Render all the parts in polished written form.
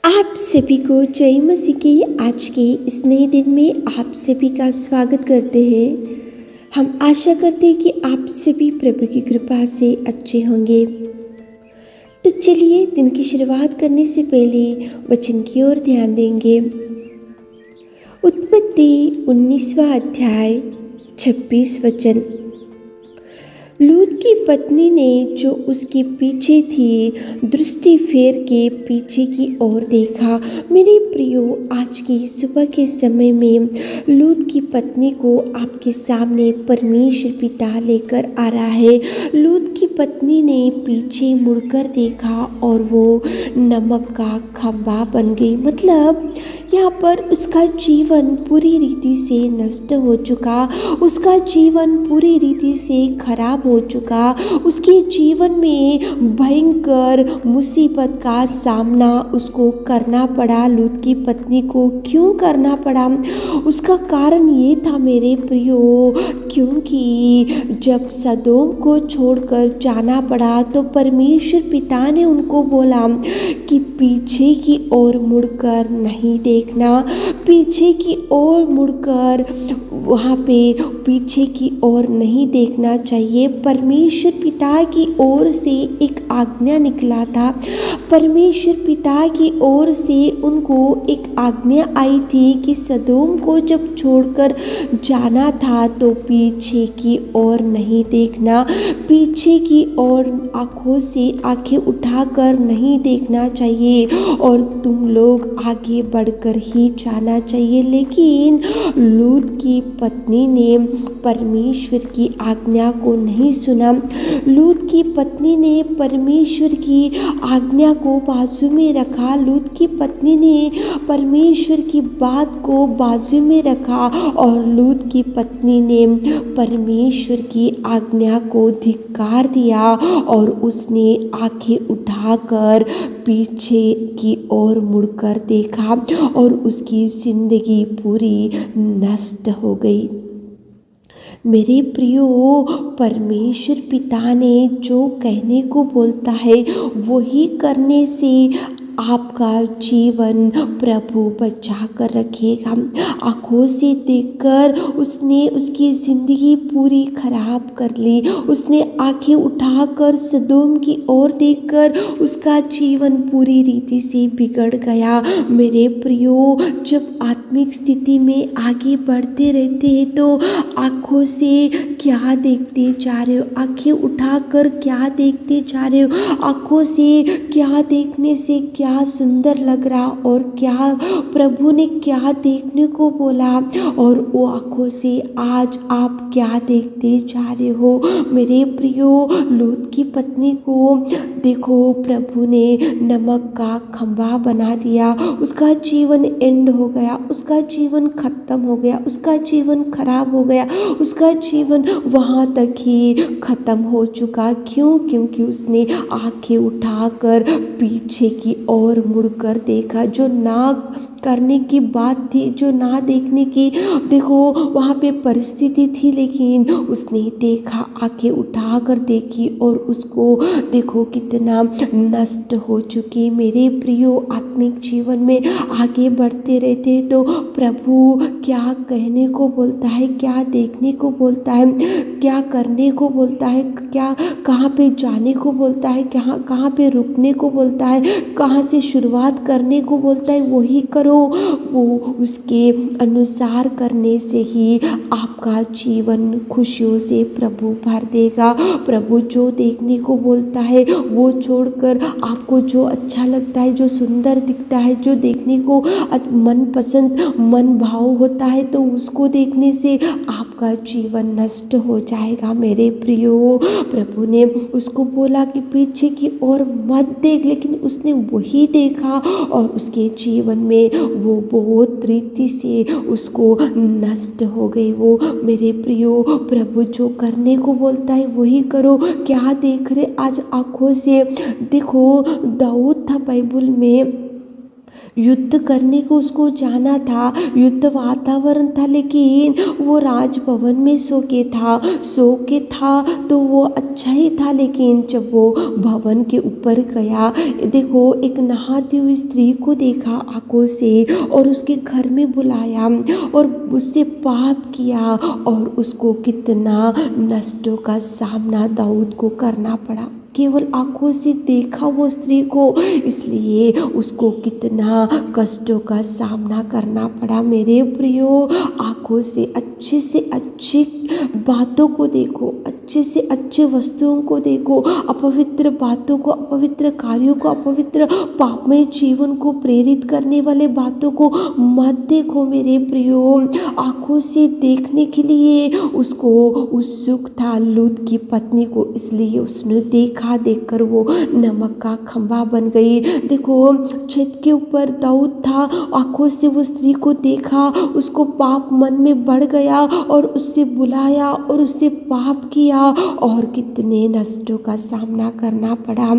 आप सभी को जय मसीह की आज के इस नए दिन में आप सभी का स्वागत करते हैं। हम आशा करते हैं कि आप सभी प्रभु की कृपा से अच्छे होंगे। तो चलिए दिन की शुरुआत करने से पहले वचन की ओर ध्यान देंगे। उत्पत्ति 19वां अध्याय 26 वचन। लूत की पत्नी ने जो उसके पीछे थी दृष्टि फेर के पीछे की ओर देखा। मेरे प्रियो, आज की सुबह के समय में लूत की पत्नी को आपके सामने परमेश्वर पिता लेकर आ रहा है। लूत की पत्नी ने पीछे मुड़कर देखा और वो नमक का खंभा बन गई। मतलब यहाँ पर उसका जीवन पूरी रीति से नष्ट हो चुका, उसका जीवन पूरी रीति से खराब हो चुका। उसके जीवन में भयंकर मुसीबत का सामना उसको करना पड़ा। लूत की पत्नी को क्यों करना पड़ा? उसका कारण ये था मेरे प्रियो, क्योंकि जब सदोम को छोड़कर जाना पड़ा तो परमेश्वर पिता ने उनको बोला कि पीछे की ओर मुड़कर नहीं देखना, पीछे की ओर मुड़कर वहाँ पे पीछे की ओर नहीं देखना चाहिए। परमेश्वर पिता की ओर से एक आज्ञा निकला था। परमेश्वर पिता की ओर से उनको एक आज्ञा आई थी कि सदोम को जब छोड़कर जाना था तो पीछे की ओर नहीं देखना, पीछे की ओर आंखों से आंखें उठाकर नहीं देखना चाहिए और तुम लोग आगे बढ़कर ही जाना चाहिए। लेकिन लूत की पत्नी ने परमेश्वर की आज्ञा को नहीं सुना। लूत की पत्नी ने परमेश्वर की आज्ञा को बाजू में रखा। लूत की पत्नी ने परमेश्वर की बात को बाजू में रखा और लूत की पत्नी ने परमेश्वर की आज्ञा को धिक्कार दिया और उसने आंखें उठाकर पीछे की ओर मुड़कर देखा और उसकी जिंदगी पूरी नष्ट हो गई। मेरे प्रियो, परमेश्वर पिता ने जो कहने को बोलता है वही करने से आपका जीवन प्रभु बचा कर रखेगा। आंखों से देखकर उसने उसकी ज़िंदगी पूरी खराब कर ली। उसने आंखें उठाकर सदोम की ओर देखकर उसका जीवन पूरी रीति से बिगड़ गया। मेरे प्रियो, जब आत्मिक स्थिति में आगे बढ़ते रहते हैं तो आंखों से क्या देखते जा रहे हो? आंखें उठाकर क्या देखते जा रहे हो? आंखों से क्या देखने से क्या सुंदर लग रहा और क्या प्रभु ने क्या देखने को बोला और वो आंखों से आज आप क्या देखते जा रहे हो? मेरे प्रियो, लूत की पत्नी को देखो, प्रभु ने नमक का खंभा बना दिया। उसका जीवन एंड हो गया, उसका जीवन खत्म हो गया, उसका जीवन खराब हो गया, उसका जीवन वहाँ तक ही खत्म हो चुका। क्यों? क्योंकि उसने आंखें उठाकर पीछे की ओर मुड़कर देखा। जो ना करने की बात थी, जो ना देखने की देखो वहाँ पे परिस्थिति थी, लेकिन उसने देखा, आंखें उठाकर देखी और उसको देखो कितना नष्ट हो चुकी। मेरे प्रियो, आत्मिक जीवन में आगे बढ़ते रहते तो प्रभु क्या कहने को बोलता है, क्या देखने को बोलता है, क्या करने को बोलता है, क्या कहाँ पे जाने को बोलता है, कहाँ पे रुकने को बोलता है, कहाँ से शुरुआत करने को बोलता है, वही करो। वो उसके अनुसार करने से ही आपका जीवन खुशियों से प्रभु भर देगा। प्रभु जो देखने को बोलता है वो छोड़कर आपको जो अच्छा लगता है, जो सुंदर दिखता है, जो देखने को मन पसंद मन भाव होता है, तो उसको देखने से आपका जीवन नष्ट हो जाएगा। मेरे प्रियो, प्रभु ने उसको बोला कि पीछे की ओर मत देख, लेकिन उसने वही देखा और उसके जीवन में वो बहुत रीति से उसको नष्ट हो गई वो। मेरे प्रियो, प्रभु जो करने को बोलता है वही करो। क्या देख रहे आज आंखों से? देखो, दाऊद था बाइबल में, युद्ध करने को उसको जाना था, युद्ध वातावरण था, लेकिन वो राजभवन में सो के था तो वो अच्छा ही था। लेकिन जब वो भवन के ऊपर गया, देखो एक नहाती हुई स्त्री को देखा आंखों से और उसके घर में बुलाया और उससे पाप किया और उसको कितना नष्टों का सामना दाऊद को करना पड़ा। केवल आंखों से देखा वो स्त्री को, इसलिए उसको कितना कष्टों का सामना करना पड़ा। मेरे प्रियो, आंखों से अच्छी बातों को देखो, अच्छे से अच्छे वस्तुओं को देखो, अपवित्र बातों को, अपवित्र कार्यों को, अपवित्र पापमय जीवन को प्रेरित करने वाले बातों को मत देखो मेरे प्रियो। आंखों से देखने के लिए उसको उत्सुक था लूत की पत्नी को, इसलिए उसने देखकर वो नमक का खंभा बन गई। देखो छत के ऊपर दाऊद था, आंखों से वो स्त्री को देखा, उसको पाप मन में बढ़ गया और उससे बुलाया और उससे पाप किया और कितने नष्टों का सामना करना पड़ा।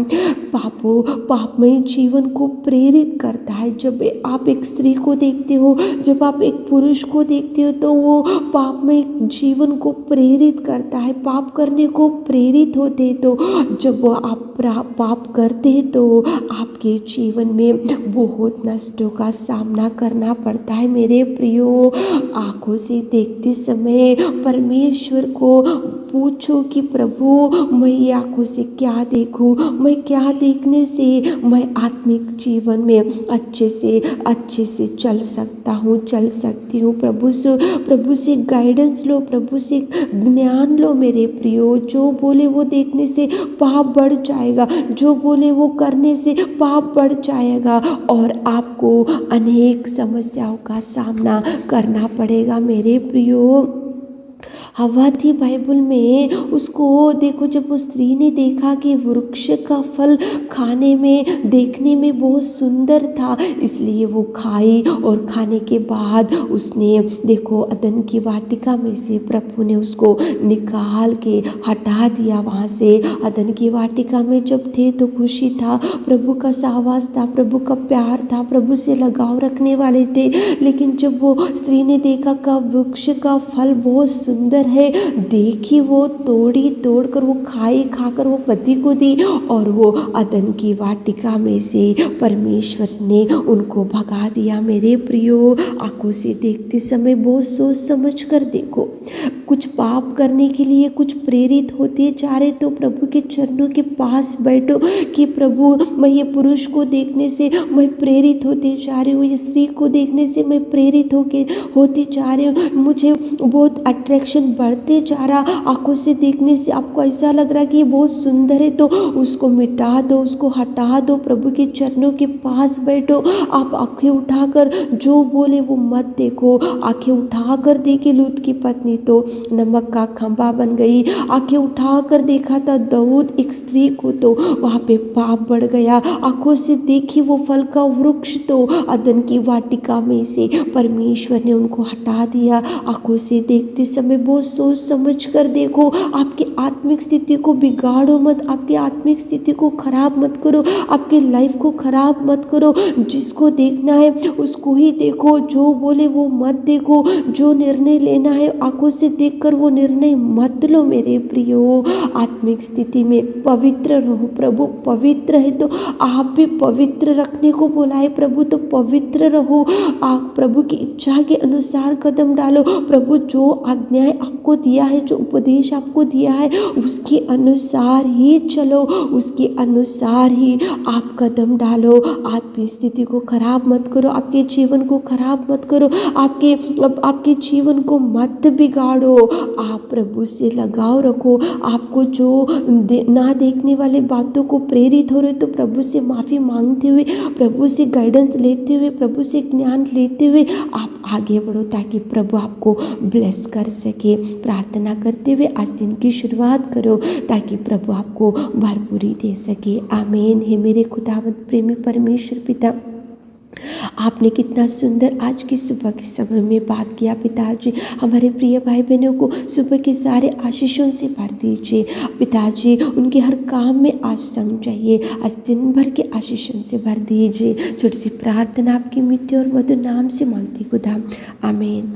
पापमय जीवन को प्रेरित करता है। जब आप एक स्त्री को देखते हो, जब आप एक पुरुष को देखते हो, तो वो पापमय जीवन को प्रेरित करता है, पाप करने को प्रेरित होते। तो जब आप पाप करते हैं तो आपके जीवन में बहुत नष्टों का सामना करना पड़ता है मेरे प्रियो। आंखों से देखते समय परमेश्वर को पूछो कि प्रभु मैं ये आंखों से क्या देखूं, मैं क्या देखने से मैं आत्मिक जीवन में अच्छे से चल सकता हूँ, चल सकती हूँ। प्रभु से गाइडेंस लो, प्रभु से ज्ञान लो मेरे प्रियो। जो बोले वो देखने से पाप बढ़ जाएगा, जो बोले वो करने से पाप बढ़ जाएगा और आपको अनेक समस्याओं का सामना करना पड़ेगा मेरे प्रियो। हवा थी बाइबल में, उसको देखो जब वो स्त्री ने देखा कि वृक्ष का फल खाने में देखने में बहुत सुंदर था, इसलिए वो खाई और खाने के बाद उसने देखो अदन की वाटिका में से प्रभु ने उसको निकाल के हटा दिया वहाँ से। अदन की वाटिका में जब थे तो खुशी था, प्रभु का सहवास था, प्रभु का प्यार था, प्रभु से लगाव रखने वाले थे। लेकिन जब वो स्त्री ने देखा का वृक्ष का फल बहुत सुंदर है, देखी वो तोड़कर वो खाकर वो पति को दी और वो अदन की वाटिका में से परमेश्वर ने उनको भगा दिया। मेरे प्रियो, आंखों से देखते समय बहुत सोच समझ कर देखो। कुछ पाप करने के लिए कुछ प्रेरित होते जा रहे तो प्रभु के चरणों के पास बैठो कि प्रभु मैं ये पुरुष को देखने से मैं प्रेरित होते जा रही हूँ, ये स्त्री को देखने से मैं प्रेरित होती जा रही हूँ, मुझे बहुत अट्रैक्शन बढ़ते जा रहा। आंखों से देखने से आपको ऐसा लग रहा कि ये बहुत सुंदर है तो उसको मिटा दो, उसको हटा दो, प्रभु के चरणों के पास बैठो। आप आंखें उठाकर जो बोले वो मत देखो। आंखें उठाकर देखी लूत की पत्नी तो नमक का खंभा बन गई। आंखें उठाकर देखा था दाऊद एक स्त्री को तो वहाँ पे पाप बढ़ गया। आंखों से देखी वो फल का वृक्ष तो अदन की वाटिका में से परमेश्वर ने उनको हटा दिया। आंखों से देखते समय बहुत सोच समझ कर देखो। आपकी आत्मिक स्थिति को बिगाड़ो मत, आपकी आत्मिक स्थिति को खराब मत करो, आपके लाइफ को खराब मत करो। जिसको देखना है उसको ही देखो, जो बोले वो मत देखो। जो निर्णय लेना है आंखों से देखकर वो निर्णय मत लो मेरे प्रियो। आत्मिक स्थिति में पवित्र रहो। प्रभु पवित्र है तो आप भी पवित्र रखने को बोला है प्रभु, तो पवित्र रहो। आप प्रभु की इच्छा के अनुसार कदम डालो। प्रभु जो आज्ञाएं आपको दिया है, जो उपदेश आपको दिया है, उसके अनुसार ही चलो, उसके अनुसार ही आप कदम डालो। आपकी स्थिति को खराब मत करो, आपके जीवन को खराब मत करो, आपके जीवन को मत बिगाड़ो। आप प्रभु से लगाव रखो। आपको जो ना देखने वाले बातों को प्रेरित हो रहे तो प्रभु से माफ़ी मांगते हुए, प्रभु से गाइडेंस लेते हुए, प्रभु से ज्ञान लेते हुए आप आगे बढ़ो ताकि प्रभु आपको ब्लेस कर सके। प्रार्थना करते हुए आज दिन की शुरुआत करो ताकि प्रभु आपको भरपूरी दे सके। आमीन। हे मेरे खुदावंद प्रेमी परमेश्वर पिता, आपने कितना सुंदर आज की सुबह के समय में बात किया पिताजी। हमारे प्रिय भाई बहनों को सुबह के सारे आशीषों से भर दीजिए पिताजी। उनके हर काम में आशीष चाहिए, आज दिन भर के आशीषों से भर दीजिए। छोटी सी प्रार्थना आपकी मीठे और मधुर नाम से मांगती खुदा, आमीन।